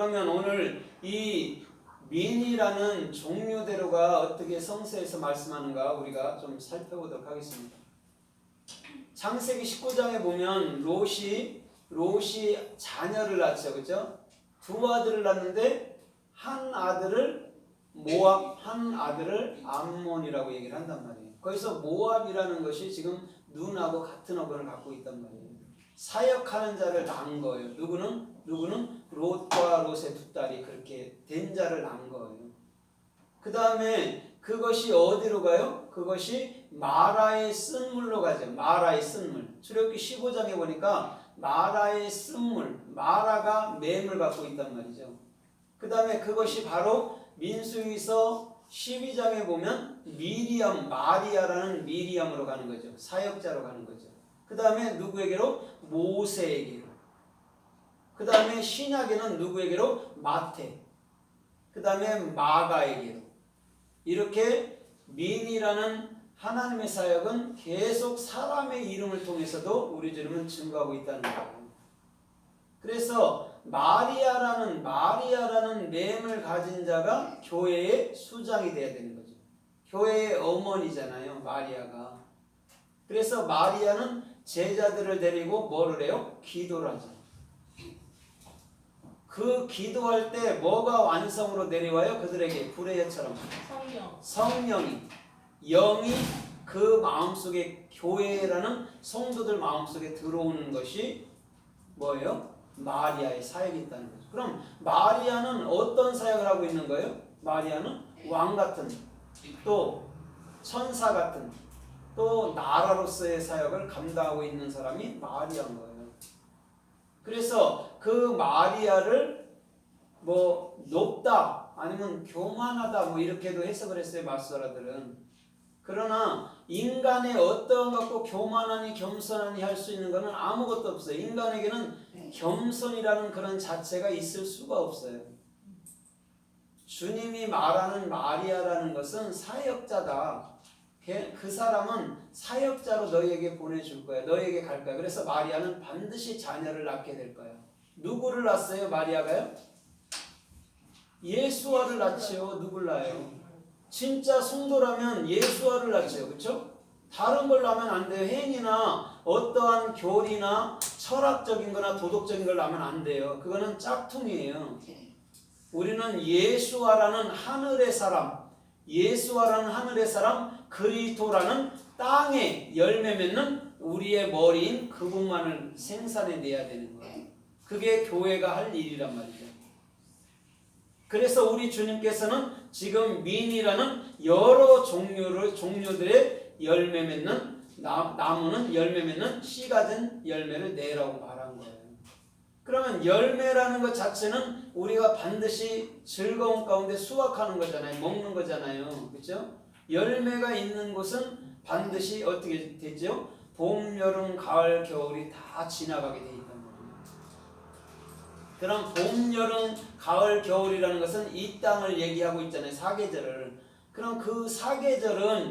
그러면 오늘 이 민이라는 종류대로가 어떻게 성서에서 말씀하는가 우리가 좀 살펴보도록 하겠습니다. 창세기 19장에 보면 롯이 자녀를 낳죠. 그죠? 두 아들을 낳는데 한 아들을 모압, 한 아들을 암몬이라고 얘기를 한단 말이에요. 거기서 모압이라는 것이 지금 눈하고 같은 어근을 갖고 있단 말이에요. 사역하는 자를 낳은 거예요. 누구는 롯과 롯의 두 딸이 그렇게 된 자를 낳은 거예요. 그 다음에 그것이 어디로 가요? 그것이 마라의 쓴물로 가죠. 마라의 쓴물. 출애굽기 15장에 보니까 마라의 쓴물, 마라가 맹을 갖고 있단 말이죠. 그 다음에 그것이 바로 민수기서 12장에 보면 미리암, 마리아라는 미리암으로 가는 거죠. 사역자로 가는 거죠. 그 다음에 누구에게로? 모세에게로. 그 다음에 신약에는 누구에게로? 마태. 그 다음에 마가에게로. 이렇게 민이라는 하나님의 사역은 계속 사람의 이름을 통해서도 우리 주님은 증거하고 있다는 거예요. 그래서 마리아라는 맹을 가진 자가 교회의 수장이 돼야 되는 거죠. 교회의 어머니잖아요, 마리아가. 그래서 마리아는 제자들을 데리고 뭐를 해요? 기도를 하죠. 그 기도할 때 뭐가 완성으로 내려와요? 그들에게 불의 혀처럼 성령이, 영이 그 마음속에, 교회라는 성도들 마음속에 들어오는 것이 뭐예요? 마리아의 사역이 있다는 거죠. 그럼 마리아는 어떤 사역을 하고 있는 거예요? 마리아는 왕 같은, 또 천사 같은, 또 나라로서의 사역을 감당하고 있는 사람이 마리아인 거예요. 그래서 그 마리아를 뭐 높다 아니면 교만하다 뭐 이렇게도 해석을 했어요, 마수라들은. 그러나 인간의 어떤 갖고 교만하니 겸손하니 할 수 있는 것은 아무것도 없어요. 인간에게는 겸손이라는 그런 자체가 있을 수가 없어요. 주님이 말하는 마리아라는 것은 사역자다. 그 사람은 사역자로 너희에게 보내줄 거야. 너희에게 갈 거야. 그래서 마리아는 반드시 자녀를 낳게 될 거야. 누구를 낳았어요? 마리아가요? 예수와를 낳지요. 누굴 낳아요? 진짜 성도라면 예수와를 낳지요. 그렇죠? 다른 걸 낳으면 안 돼요. 행위나 어떠한 교리나 철학적인 거나 도덕적인 걸 낳으면 안 돼요. 그거는 짝퉁이에요. 우리는 예수와라는 하늘의 사람, 예수와라는 하늘의 사람, 그리스도라는 땅에 열매 맺는 우리의 머리인 그분만을 생산해내야 되는 거예요. 그게 교회가 할 일이란 말이죠. 그래서 우리 주님께서는 지금 민이라는 여러 종류들의 열매 맺는 나무는 열매 맺는 씨 가진 열매를 내라고 말한 거예요. 그러면 열매라는 것 자체는 우리가 반드시 즐거운 가운데 수확하는 거잖아요. 먹는 거잖아요. 그렇죠? 열매가 있는 곳은 반드시 어떻게 되죠? 봄, 여름, 가을, 겨울이 다 지나가게 돼 있단 말이에요. 그럼 봄, 여름, 가을, 겨울이라는 것은 이 땅을 얘기하고 있잖아요. 사계절을. 그럼 그 사계절이라는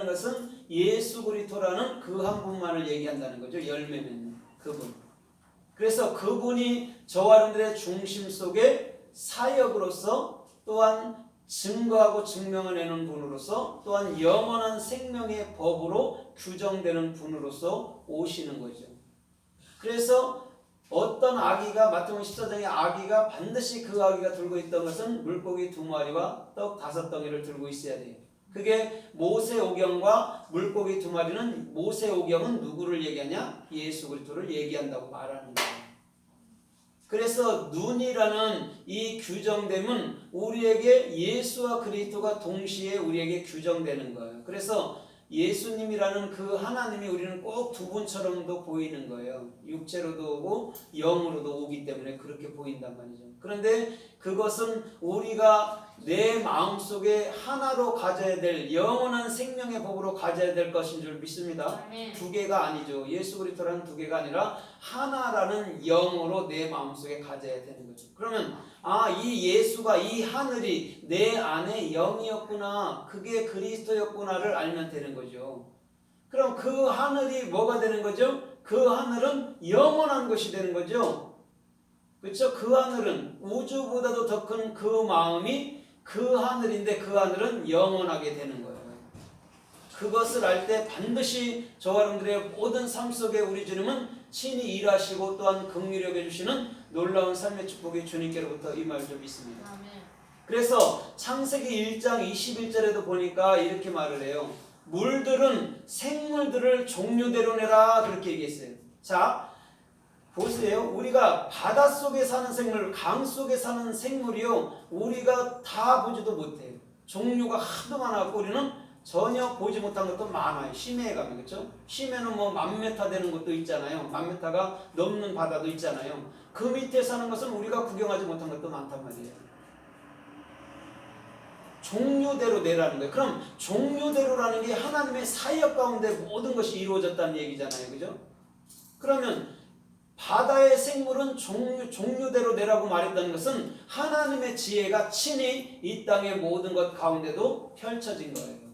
것은 예수 그리스도라는 그 한 분만을 얘기한다는 거죠. 열매 맺는 그분. 그래서 그분이 저와 여러분들의 중심 속에 사역으로서 또한 증거하고 증명을 내는 분으로서 또한 영원한 생명의 법으로 규정되는 분으로서 오시는 거죠. 그래서 어떤 아기가 마태복음 14장의 아기가 반드시 그 아기가 들고 있던 것은 물고기 2마리와 떡 5덩이를 들고 있어야 돼요. 그게 모세오경과 물고기 2마리는 모세오경은 누구를 얘기하냐? 예수 그리스도를 얘기한다고 말하는 거예요. 그래서 눈이라는 이 규정됨은 우리에게 예수와 그리스도가 동시에 우리에게 규정되는 거예요. 그래서 예수님이라는 그 하나님이 우리는 꼭 두 분처럼도 보이는 거예요. 육체로도 오고 영으로도 오기 때문에 그렇게 보인단 말이죠. 그런데 그것은 우리가 내 마음속에 하나로 가져야 될 영원한 생명의 법으로 가져야 될 것인 줄 믿습니다. 두 개가 아니죠. 예수 그리스도라는 두 개가 아니라 하나라는 영으로 내 마음속에 가져야 되는 거죠. 그러면 이 예수가, 이 하늘이 내 안에 영이었구나, 그게 그리스도였구나를 알면 되는 거죠. 그럼 그 하늘이 뭐가 되는 거죠? 그 하늘은 영원한 것이 되는 거죠. 그렇죠? 그 하늘은 우주보다도 더 큰 그 마음이 그 하늘인데 그 하늘은 영원하게 되는 거예요. 그것을 알 때 반드시 저와 여러분들의 모든 삶 속에 우리 주님은 친히 일하시고 또한 긍휼히 여겨주시는 놀라운 삶의 축복이 주님께로부터 임할 줄 믿습니다. 그래서 창세기 1장 21절에도 보니까 이렇게 말을 해요. 물들은 생물들을 종류대로 내라 그렇게 얘기했어요. 자, 보세요. 우리가 바닷속에 사는 생물, 강 속에 사는 생물이요, 우리가 다 보지도 못해요. 종류가 하도 많아서 우리는 전혀 보지 못한 것도 많아요. 심해에 가면. 그렇죠? 심해는 뭐 1000m 되는 것도 있잖아요. 1000m가 넘는 바다도 있잖아요. 그 밑에 사는 것은 우리가 구경하지 못한 것도 많단 말이에요. 종류대로 내라는 거예요. 그럼 종류대로라는 게 하나님의 사역 가운데 모든 것이 이루어졌다는 얘기잖아요. 그죠? 그러면 바다의 생물은 종류대로 내라고 말했다는 것은 하나님의 지혜가 친히 이 땅의 모든 것 가운데도 펼쳐진 거예요.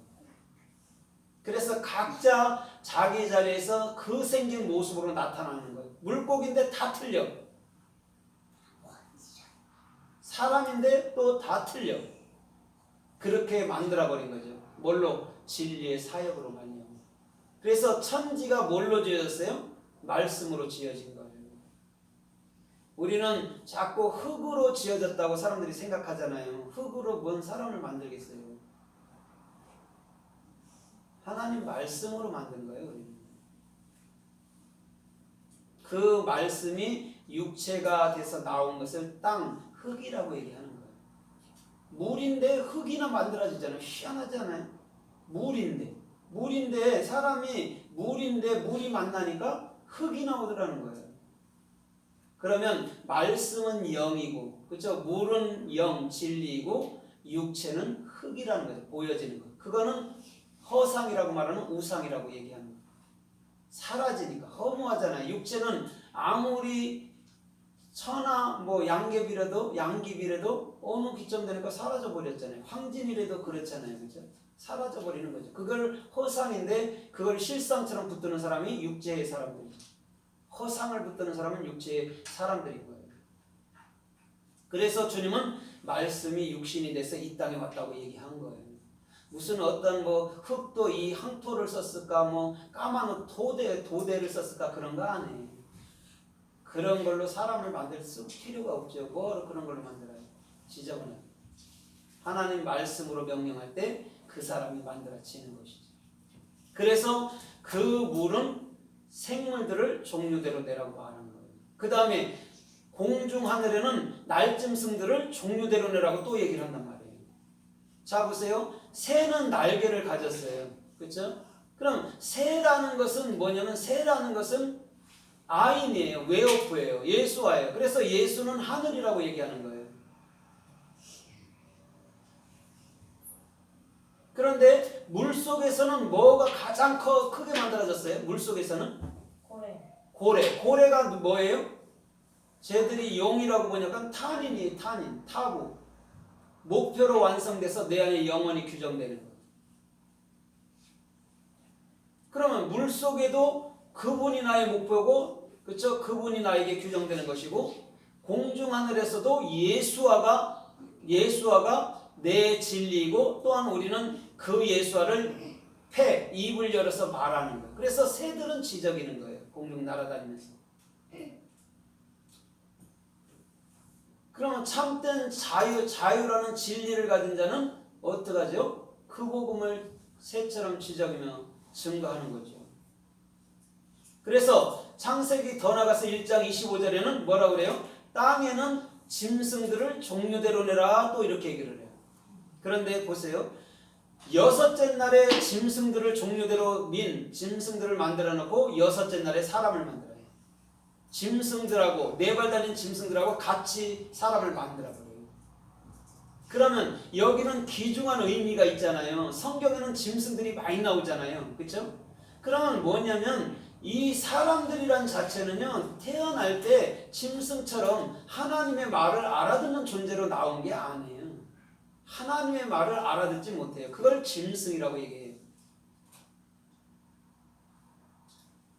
그래서 각자 자기 자리에서 그 생긴 모습으로 나타나는 거예요. 물고기인데 다 틀려. 사람인데 또 다 틀려. 그렇게 만들어버린 거죠. 뭘로? 진리의 사역으로 말이에요. 그래서 천지가 뭘로 지어졌어요? 말씀으로 지어진 거예요. 우리는 자꾸 흙으로 지어졌다고 사람들이 생각하잖아요. 흙으로 뭔 사람을 만들겠어요? 하나님 말씀으로 만든 거예요. 우리는. 그 말씀이 육체가 돼서 나온 것을 땅, 흙이라고 얘기하는 거예요. 물인데 흙이나 만들어지잖아요. 희한하잖아요. 물인데 사람이 물인데 물이 만나니까 흙이 나오더라는 거예요. 그러면 말씀은 영이고, 그렇죠? 물은 영, 진리이고 육체는 흙이라는 거죠. 보여지는 것. 그거는 허상이라고 말하는 우상이라고 얘기하는 거예요. 사라지니까 허무하잖아요. 육체는 아무리 천하 뭐 양귀비라도 어느 기점 되니까 사라져 버렸잖아요. 황진이라도 그렇잖아요. 그죠? 사라져 버리는 거죠. 그걸 허상인데 그걸 실상처럼 붙드는 사람이 육체의 사람들이죠. 허상을 붙드는 사람은 육체의 사람들인 거예요. 그래서 주님은 말씀이 육신이 돼서 이 땅에 왔다고 얘기한 거예요. 무슨 어떤 뭐 흙도 이 황토를 썼을까, 뭐 까만 도대를 썼을까, 그런 거 아니에요. 그런 걸로 사람을 만들 수 필요가 없죠. 뭐로 그런 걸로 만들어요? 지저분해. 하나님 말씀으로 명령할 때 그 사람이 만들어지는 것이죠. 그래서 그 물은 생물들을 종류대로 내라고 말하는 거예요. 그 다음에 공중 하늘에는 날짐승들을 종류대로 내라고 또 얘기를 한단 말이에요. 자 보세요. 새는 날개를 가졌어요. 그렇죠? 그럼 새라는 것은 뭐냐면 새라는 것은 아인이에요. 웨오프예요. 예수와예요. 그래서 예수는 하늘이라고 얘기하는 거예요. 그런데 물속에서는 뭐가 가장 크게 만들어졌어요? 물속에서는? 고래가 뭐예요? 쟤들이 용이라고 보니까 탄인이에요. 타부. 목표로 완성돼서 내 안에 영원히 규정되는 거예요. 그러면 물속에도 그분이 나의 목표고, 그렇죠? 그분이 나에게 규정되는 것이고, 공중 하늘에서도 예수와가 내 진리이고, 또한 우리는 그 예수와를 입을 열어서 말하는 거예요. 그래서 새들은 지저귀는 거예요. 공중 날아다니면서. 그러면 참된 자유라는 진리를 가진 자는 어떡하죠? 그 복음을 새처럼 지저귀며 증거하는 거죠. 그래서 창세기 더 나가서 1장 25절에는 뭐라고 그래요? 땅에는 짐승들을 종류대로 내라, 또 이렇게 얘기를 해요. 그런데 보세요. 6째 날에 짐승들을 종류대로 짐승들을 만들어 놓고 6째 날에 사람을 만들어요. 짐승들하고 4발 달린 짐승들하고 같이 사람을 만들어 버려요. 그러면 여기는 귀중한 의미가 있잖아요. 성경에는 짐승들이 많이 나오잖아요. 그렇죠? 그러면 뭐냐면 이 사람들이란 자체는요, 태어날 때 짐승처럼 하나님의 말을 알아듣는 존재로 나온 게 아니에요. 하나님의 말을 알아듣지 못해요. 그걸 짐승이라고 얘기해요.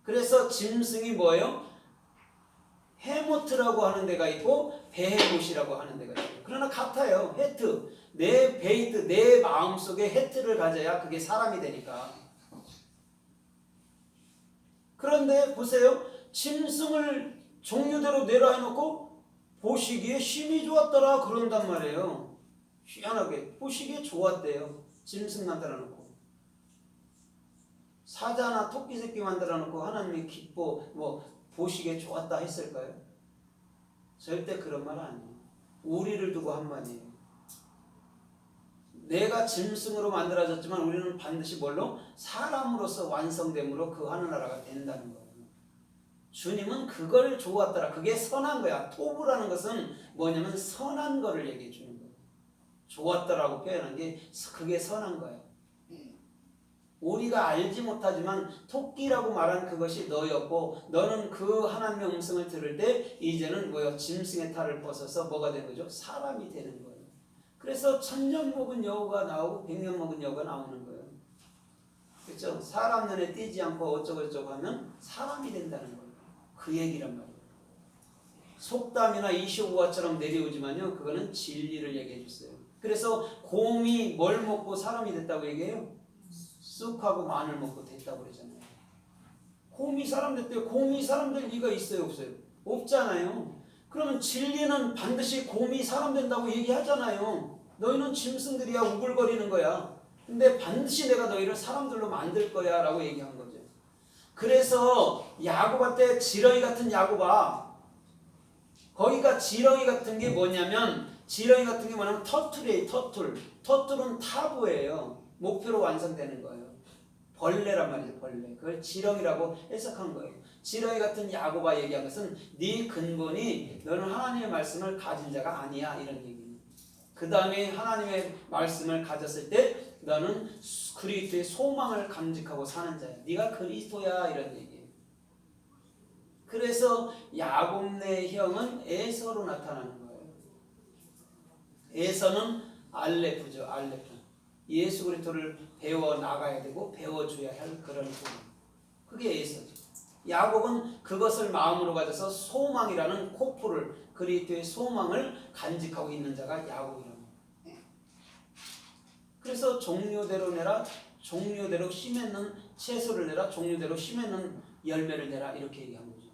그래서 짐승이 뭐예요? 해모트라고 하는 데가 있고 베헤못이라고 하는 데가 있어요. 그러나 같아요. 헤트. 내 베이트, 내 마음속에 헤트를 가져야 그게 사람이 되니까. 그런데 보세요. 짐승을 종류대로 내라 해놓고 보시기에 힘이 좋았더라 그런단 말이에요. 희한하게 보시기에 좋았대요. 짐승 만들어 놓고. 사자나 토끼 새끼 만들어 놓고 하나님이 기뻐 보시기에 좋았다 했을까요? 절대 그런 말 아니에요. 우리를 두고 한 말이에요. 내가 짐승으로 만들어졌지만 우리는 반드시 뭘로? 사람으로서 완성됨으로 그 하늘나라가 된다는 거예요. 주님은 그걸 좋았더라. 그게 선한 거야. 토부라는 것은 뭐냐면 선한 거를 얘기해 주는 거예요. 좋았더라고 표현한 게 그게 선한 거예요. 우리가 알지 못하지만 토끼라고 말한 그것이 너였고 너는 그 하나님의 음성을 들을 때 이제는 짐승의 탈을 벗어서 뭐가 되는 거죠? 사람이 되는 거예요. 그래서 1000년 먹은 여우가 나오고 100년 먹은 여우가 나오는 거예요. 그렇죠? 사람 눈에 띄지 않고 어쩌고저쩌고 하면 사람이 된다는 거예요. 그 얘기란 말이에요. 속담이나 이쇼우아처럼 내려오지만요. 그거는 진리를 얘기해 주세요. 그래서 곰이 뭘 먹고 사람이 됐다고 얘기해요? 쑥하고 마늘 먹고 됐다고 그러잖아요. 곰이 사람 됐대요. 곰이 사람 될 리가 있어요? 없어요? 없잖아요. 그러면 진리는 반드시 곰이 사람 된다고 얘기하잖아요. 너희는 짐승들이야 우글거리는 거야. 근데 반드시 내가 너희를 사람들로 만들 거야 라고 얘기한 거죠. 그래서 야고보한테 지렁이 같은 야고보 거기가 지렁이 같은 게 뭐냐면 지렁이 같은 게 뭐냐면 터틀이에요. 터틀은 타부예요. 목표로 완성되는 거예요. 벌레란 말이에요. 벌레. 그걸 지렁이라고 해석한 거예요. 지렁이 같은 야고보 얘기한 것은 네 근본이 너는 하나님의 말씀을 가진 자가 아니야 이런 얘기예요. 그 다음에 하나님의 말씀을 가졌을 때 너는 그리스도의 소망을 감직하고 사는 자야. 네가 그리스도야 이런 얘기예요. 그래서 야곱네 형은 에서로 나타나는 거예요. 에서는 알레프죠. 알레프. 예수 그리스도를 배워 나가야 되고 배워줘야 할 그런 부분. 그게 에서죠. 야곱은 그것을 마음으로 가져서 소망이라는 코프를 그리스도의 소망을 간직하고 있는 자가 야곱이라는 거예요. 그래서 종류대로 내라, 종류대로 씨 맺는 채소를 내라, 종류대로 씨 맺는 열매를 내라 이렇게 얘기한 거죠.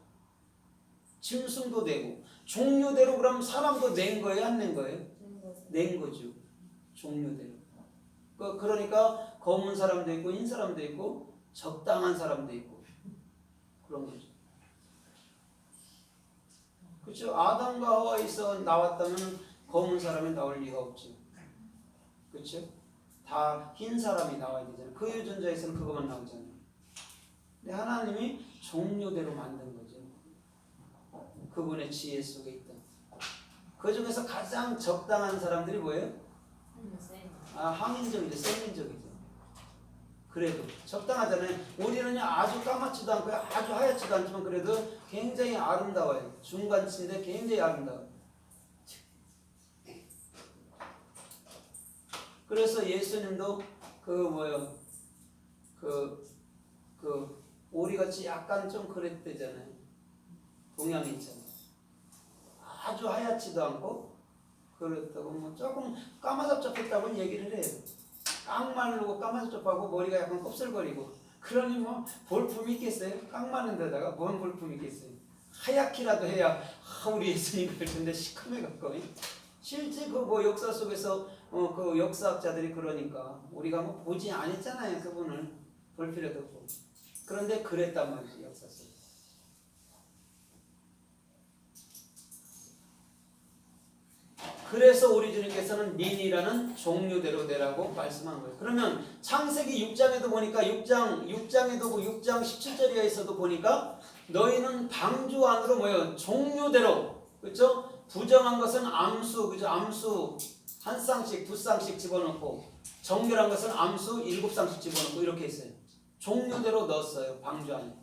짐승도 내고 종류대로 그럼 사람도 낸 거예요, 안 낸 거예요? 낸 거죠. 종류대로. 그러니까 검은 사람도 있고 흰 사람도 있고 적당한 사람도 있고 그런 거죠. 그렇죠? 아담과 하와에서 나왔다면 검은 사람이 나올 리가 없죠. 그렇죠? 다 흰 사람이 나와야 되잖아요. 그 유전자에서는 그것만 나오잖아요. 근데 하나님이 종류대로 만든 거죠. 그분의 지혜 속에 있다. 그 중에서 가장 적당한 사람들이 뭐예요? 항인적이죠. 세민적이죠. 그래도 적당하잖아요. 우리는 아주 까맣지도 않고 아주 하얗지도 않지만 그래도 굉장히 아름다워요. 중간치인데 굉장히 아름다워요. 그래서 예수님도 오리같이 약간 좀 그랬대잖아요. 동양이 있잖아요. 아주 하얗지도 않고 그렇다고 조금 까마잡잡했다고 얘기를 해요. 깡마르고 까마잡잡하고 머리가 약간 곱슬거리고 그러니 볼품이 있겠어요? 깡마른 데다가 뭔 볼품이 있겠어요? 하얗기라도 해야 우리 예수님 그럴 텐데 시커매갖고 실제 그 역사 속에서 그 역사학자들이 그러니까 우리가 보지 않았잖아요. 그분을 볼 필요도 없고 그런데 그랬단 말이지 역사 속에. 그래서 우리 주님께서는 민이라는 종류대로 내라고 말씀한 거예요. 그러면 창세기 6장에도 보니까 6장에도 6장 17절에서도 보니까 너희는 방주 안으로 뭐예요? 종류대로. 그렇죠? 부정한 것은 암수, 그죠? 암수 한 쌍씩, 두 쌍씩 집어넣고 정결한 것은 암수 7쌍씩 집어넣고 이렇게 했어요. 종류대로 넣었어요. 방주 안에.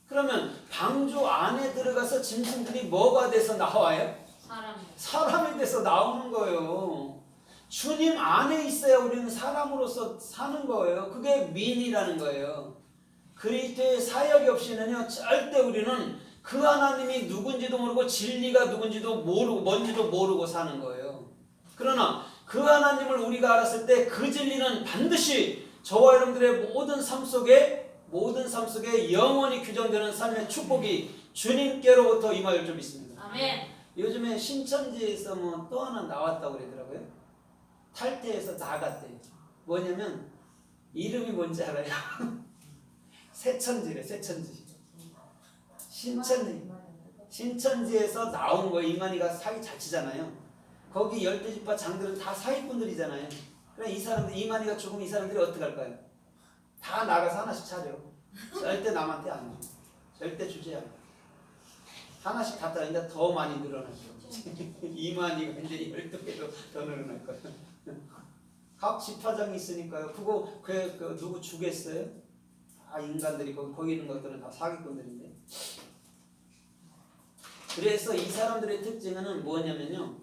그러면 방주 안에 들어가서 짐승들이 뭐가 돼서 나와요? 사람이 돼서 나오는 거예요. 주님 안에 있어야 우리는 사람으로서 사는 거예요. 그게 민이라는 거예요. 그리스도의 사역이 없이는요 절대 우리는 그 하나님이 누군지도 모르고 진리가 누군지도 모르고 뭔지도 모르고 사는 거예요. 그러나 그 하나님을 우리가 알았을 때 그 진리는 반드시 저와 여러분들의 모든 삶 속에 영원히 규정되는 삶의 축복이 주님께로부터 임할 줄 믿습니다. 아멘. 요즘에 신천지에서 뭐 또 하나 나왔다고 그러더라고요. 탈퇴해서 나갔대요. 뭐냐면 이름이 뭔지 알아요? 새천지래, 새천지. 신천지에서 나온 거예요. 이만희가 사기 잘 치잖아요. 거기 열대지파 장들은 다 사기꾼들이잖아요. 그래 이 사람들 이만희가 죽으면 이 사람들이 어떻게 할까요? 다 나가서 하나씩 차려. 절대 남한테 안 줘. 절대 주지 않아. 하나씩 다 따는데 더 많이 늘어나죠. 이만희가 이제 12개도 더 늘어날 거예요. 각 지파장이 있으니까요. 그거 그 누구 주겠어요? 다 인간들이 거기 있는 것들은 다 사기꾼들인데. 그래서 이 사람들의 특징은 뭐냐면요.